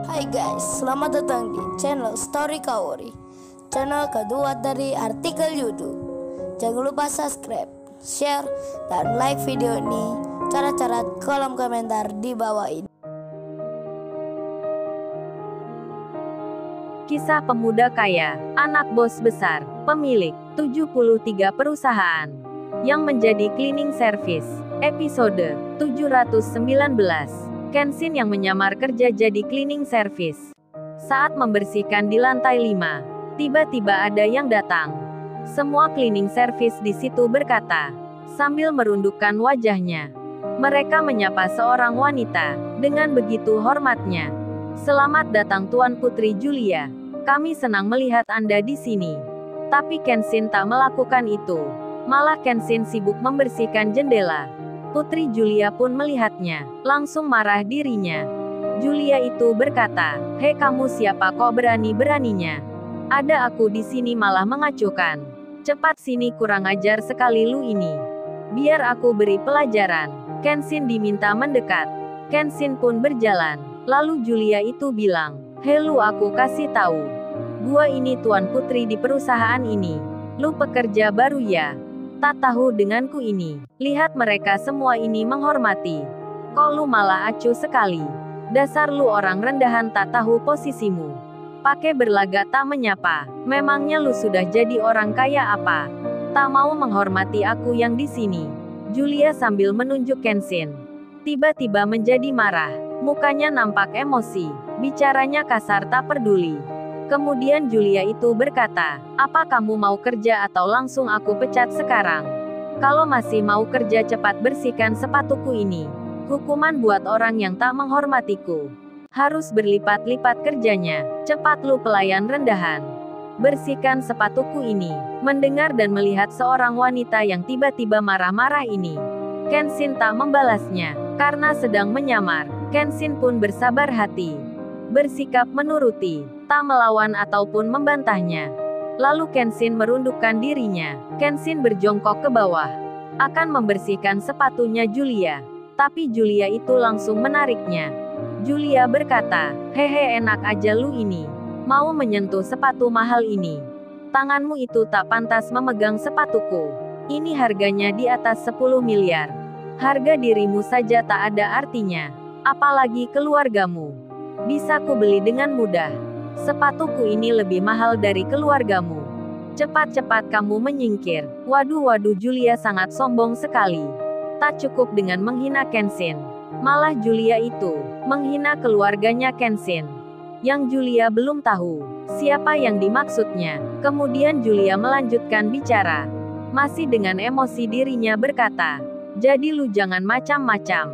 Hai guys, selamat datang di channel Story Kaori, channel kedua dari artikel YouTube. Jangan lupa subscribe, share, dan like video ini. Cara-cara kolom komentar di bawah ini. Kisah pemuda kaya, anak bos besar, pemilik 73 perusahaan, yang menjadi cleaning service. Episode 719. Kenshin yang menyamar kerja jadi cleaning service. Saat membersihkan di lantai 5, tiba-tiba ada yang datang. Semua cleaning service di situ berkata, sambil merundukkan wajahnya. Mereka menyapa seorang wanita, dengan begitu hormatnya. Selamat datang Tuan Putri Julia. Kami senang melihat Anda di sini. Tapi Kenshin tak melakukan itu. Malah Kenshin sibuk membersihkan jendela. Putri Julia pun melihatnya, langsung marah dirinya. Julia itu berkata, "Hei kamu siapa kok berani-beraninya? Ada aku di sini malah mengacuhkan. Cepat sini kurang ajar sekali lu ini. Biar aku beri pelajaran." Kenshin diminta mendekat. Kenshin pun berjalan. Lalu Julia itu bilang, "Hei lu aku kasih tahu. Gua ini Tuan Putri di perusahaan ini. Lu pekerja baru ya? Tak tahu denganku ini. Lihat mereka semua ini menghormati. Kok lu malah acuh sekali? Dasar lu orang rendahan tak tahu posisimu. Pakai berlagak tak menyapa. Memangnya lu sudah jadi orang kaya apa? Tak mau menghormati aku yang di sini." Julia sambil menunjuk Kenshin. Tiba-tiba menjadi marah. Mukanya nampak emosi. Bicaranya kasar tak peduli. Kemudian Julia itu berkata, "Apa kamu mau kerja atau langsung aku pecat sekarang? Kalau masih mau kerja cepat bersihkan sepatuku ini. Hukuman buat orang yang tak menghormatiku. Harus berlipat-lipat kerjanya. Cepat lu pelayan rendahan. Bersihkan sepatuku ini." Mendengar dan melihat seorang wanita yang tiba-tiba marah-marah ini, Kenshin tak membalasnya. Karena sedang menyamar, Kenshin pun bersabar hati. Bersikap menuruti, tak melawan ataupun membantahnya. Lalu Kenshin merundukkan dirinya. Kenshin berjongkok ke bawah, akan membersihkan sepatunya Julia. Tapi Julia itu langsung menariknya. Julia berkata, "Hehe enak aja lu ini. Mau menyentuh sepatu mahal ini. Tanganmu itu tak pantas memegang sepatuku. Ini harganya di atas 10 miliar. Harga dirimu saja tak ada artinya. Apalagi keluargamu. Bisa ku beli dengan mudah. Sepatuku ini lebih mahal dari keluargamu. Cepat-cepat kamu menyingkir." Waduh, Julia sangat sombong sekali. Tak cukup dengan menghina Kenshin, malah Julia itu menghina keluarganya Kenshin. Yang Julia belum tahu siapa yang dimaksudnya. Kemudian Julia melanjutkan bicara. Masih dengan emosi dirinya berkata, "Jadi lu jangan macam-macam.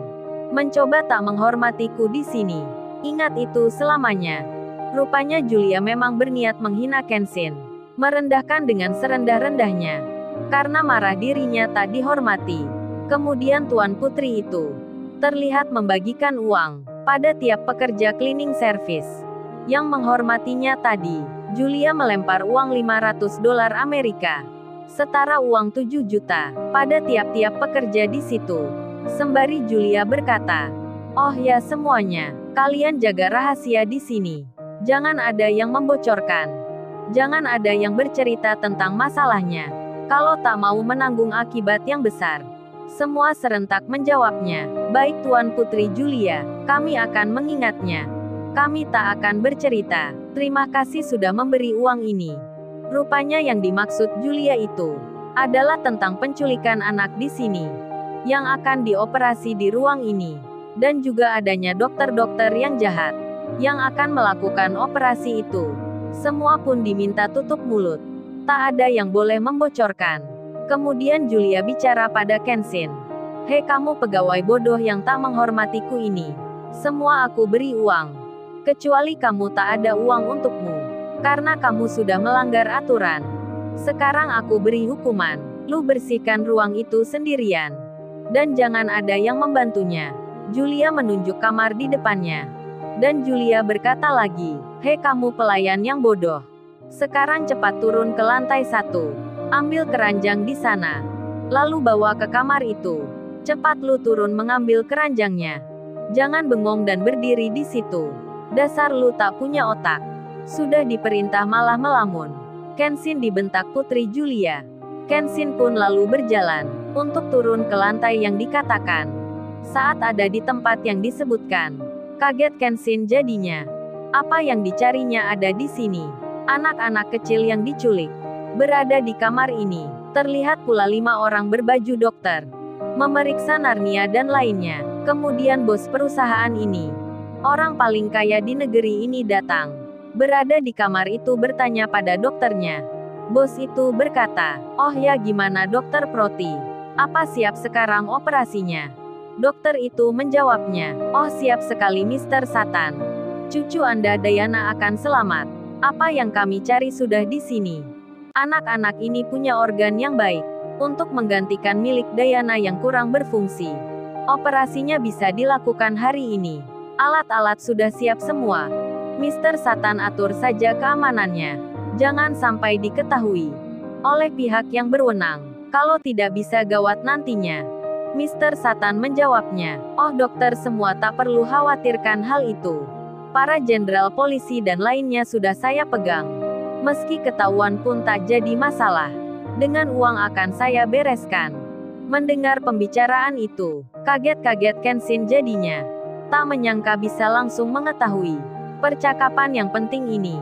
Mencoba tak menghormatiku di sini. Ingat itu selamanya." Rupanya Julia memang berniat menghina Kenshin. Merendahkan dengan serendah-rendahnya. Karena marah dirinya tak dihormati. Kemudian Tuan Putri itu terlihat membagikan uang pada tiap pekerja cleaning service yang menghormatinya tadi. Julia melempar uang 500 dolar Amerika. Setara uang 7 juta pada tiap-tiap pekerja di situ. Sembari Julia berkata, "Oh ya semuanya, kalian jaga rahasia di sini. Jangan ada yang membocorkan. Jangan ada yang bercerita tentang masalahnya. Kalau tak mau menanggung akibat yang besar." Semua serentak menjawabnya, "Baik Tuan Putri Julia, kami akan mengingatnya. Kami tak akan bercerita. Terima kasih sudah memberi uang ini." Rupanya yang dimaksud Julia itu adalah tentang penculikan anak di sini, yang akan dioperasi di ruang ini. Dan juga adanya dokter-dokter yang jahat, yang akan melakukan operasi itu. Semua pun diminta tutup mulut. Tak ada yang boleh membocorkan. Kemudian Julia bicara pada Kenshin. "Hei kamu pegawai bodoh yang tak menghormatiku ini. Semua aku beri uang. Kecuali kamu tak ada uang untukmu. Karena kamu sudah melanggar aturan. Sekarang aku beri hukuman. Lu bersihkan ruang itu sendirian. Dan jangan ada yang membantunya." Julia menunjuk kamar di depannya. Dan Julia berkata lagi, "Hei kamu pelayan yang bodoh. Sekarang cepat turun ke lantai 1. Ambil keranjang di sana. Lalu bawa ke kamar itu. Cepat lu turun mengambil keranjangnya. Jangan bengong dan berdiri di situ. Dasar lu tak punya otak. Sudah diperintah malah melamun. Kenshin dibentak Putri Julia. Kenshin pun lalu berjalan untuk turun ke lantai yang dikatakan. Saat ada di tempat yang disebutkan, kaget Kenshin jadinya. Apa yang dicarinya ada di sini. Anak-anak kecil yang diculik berada di kamar ini. Terlihat pula 5 orang berbaju dokter memeriksa Narnia dan lainnya. Kemudian bos perusahaan ini, orang paling kaya di negeri ini datang. Berada di kamar itu bertanya pada dokternya. Bos itu berkata, "Oh ya, gimana Dokter Proti? Apa siap sekarang operasinya?" Dokter itu menjawabnya, "Oh siap sekali Mr. Satan. Cucu Anda Diana akan selamat. Apa yang kami cari sudah di sini. Anak-anak ini punya organ yang baik untuk menggantikan milik Diana yang kurang berfungsi. Operasinya bisa dilakukan hari ini. Alat-alat sudah siap semua. Mr. Satan atur saja keamanannya. Jangan sampai diketahui oleh pihak yang berwenang. Kalau tidak bisa gawat nantinya." Mr. Satan menjawabnya, "Oh dokter, semua tak perlu khawatirkan hal itu. Para jenderal polisi dan lainnya sudah saya pegang. Meski ketahuan pun tak jadi masalah. Dengan uang akan saya bereskan." Mendengar pembicaraan itu, kaget-kaget Kenshin jadinya. Tak menyangka bisa langsung mengetahui percakapan yang penting ini.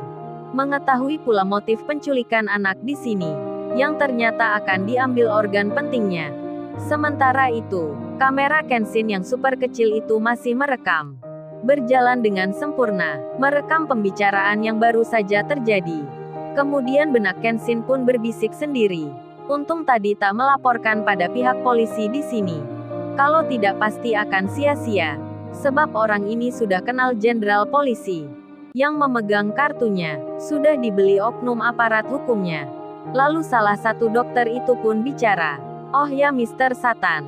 Mengetahui pula motif penculikan anak di sini, yang ternyata akan diambil organ pentingnya. Sementara itu, kamera Kenshin yang super kecil itu masih merekam. Berjalan dengan sempurna, merekam pembicaraan yang baru saja terjadi. Kemudian benak Kenshin pun berbisik sendiri. Untung tadi tak melaporkan pada pihak polisi di sini. Kalau tidak pasti akan sia-sia. Sebab orang ini sudah kenal jenderal polisi. Yang memegang kartunya, sudah dibeli oknum aparat hukumnya. Lalu salah satu dokter itu pun bicara. "Oh ya Mr. Satan.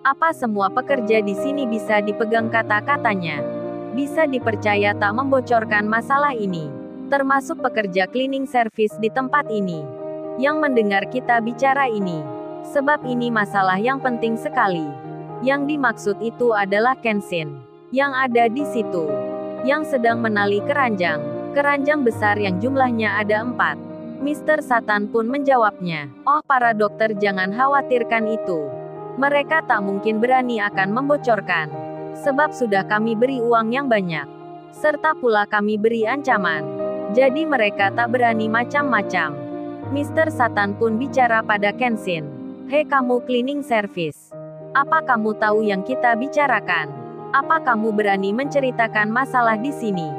Apa semua pekerja di sini bisa dipegang kata-katanya? Bisa dipercaya tak membocorkan masalah ini. Termasuk pekerja cleaning service di tempat ini. Yang mendengar kita bicara ini. Sebab ini masalah yang penting sekali." Yang dimaksud itu adalah Kenshin. Yang ada di situ. Yang sedang menali keranjang. Keranjang besar yang jumlahnya ada 4. Mr. Satan pun menjawabnya, "Oh para dokter jangan khawatirkan itu. Mereka tak mungkin berani akan membocorkan. Sebab sudah kami beri uang yang banyak. Serta pula kami beri ancaman. Jadi mereka tak berani macam-macam." Mr. Satan pun bicara pada Kenshin. "Hei kamu cleaning service. Apa kamu tahu yang kita bicarakan? Apa kamu berani menceritakan masalah di sini?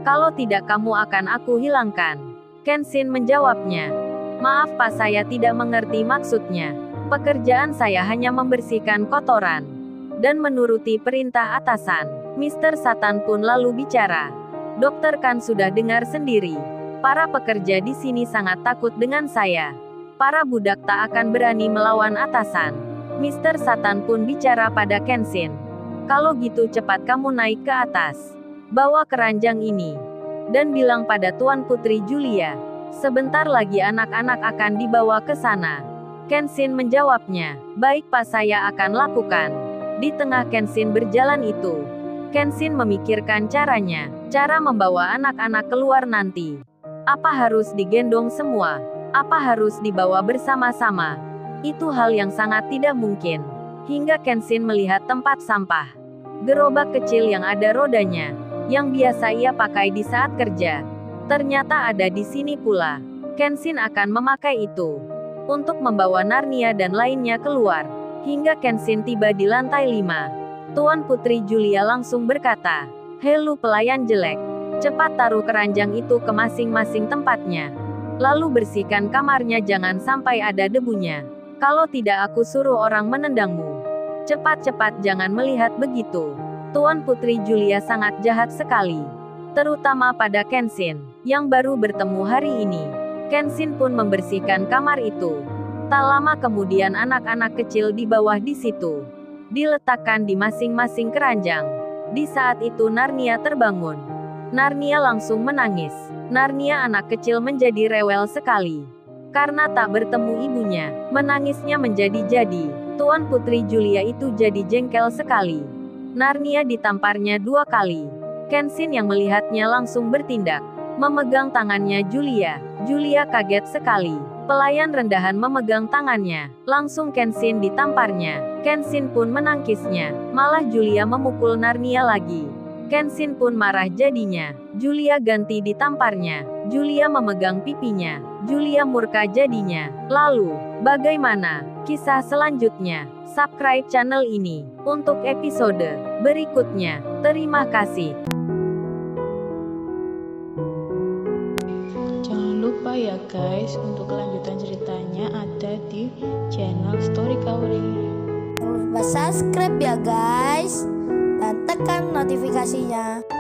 Kalau tidak kamu akan aku hilangkan." Kenshin menjawabnya, "Maaf Pak, saya tidak mengerti maksudnya. Pekerjaan saya hanya membersihkan kotoran dan menuruti perintah atasan." Mr. Satan pun lalu bicara, "Dokter kan sudah dengar sendiri. Para pekerja di sini sangat takut dengan saya. Para budak tak akan berani melawan atasan." Mr. Satan pun bicara pada Kenshin, "Kalau gitu cepat kamu naik ke atas. Bawa keranjang ini. Dan bilang pada Tuan Putri Julia, sebentar lagi anak-anak akan dibawa ke sana." Kenshin menjawabnya, "Baik Pak, saya akan lakukan." Di tengah Kenshin berjalan itu, Kenshin memikirkan caranya, cara membawa anak-anak keluar nanti. Apa harus digendong semua? Apa harus dibawa bersama-sama? Itu hal yang sangat tidak mungkin. Hingga Kenshin melihat tempat sampah. Gerobak kecil yang ada rodanya, yang biasa ia pakai di saat kerja. Ternyata ada di sini pula. Kenshin akan memakai itu untuk membawa Narnia dan lainnya keluar. Hingga Kenshin tiba di lantai 5. Tuan Putri Julia langsung berkata, "Hei lu pelayan jelek. Cepat taruh keranjang itu ke masing-masing tempatnya. Lalu bersihkan kamarnya, jangan sampai ada debunya. Kalau tidak aku suruh orang menendangmu. Cepat-cepat, jangan melihat begitu." Tuan Putri Julia sangat jahat sekali. Terutama pada Kenshin, yang baru bertemu hari ini. Kenshin pun membersihkan kamar itu. Tak lama kemudian anak-anak kecil di bawah di situ diletakkan di masing-masing keranjang. Di saat itu Narnia terbangun. Narnia langsung menangis. Narnia anak kecil menjadi rewel sekali. Karena tak bertemu ibunya, menangisnya menjadi-jadi. Tuan Putri Julia itu jadi jengkel sekali. Narnia ditamparnya 2 kali. Kenshin yang melihatnya langsung bertindak, memegang tangannya Julia. Julia kaget sekali. Pelayan rendahan memegang tangannya. Langsung Kenshin ditamparnya. Kenshin pun menangkisnya. Malah Julia memukul Narnia lagi. Kenshin pun marah jadinya. Julia ganti ditamparnya. Julia memegang pipinya. Julia murka jadinya. Lalu, bagaimana kisah selanjutnya? Subscribe channel ini untuk episode berikutnya. Terima kasih. Jangan lupa ya guys, untuk kelanjutan ceritanya ada di channel Story Kaori. Jangan lupa subscribe ya guys, dan tekan notifikasinya.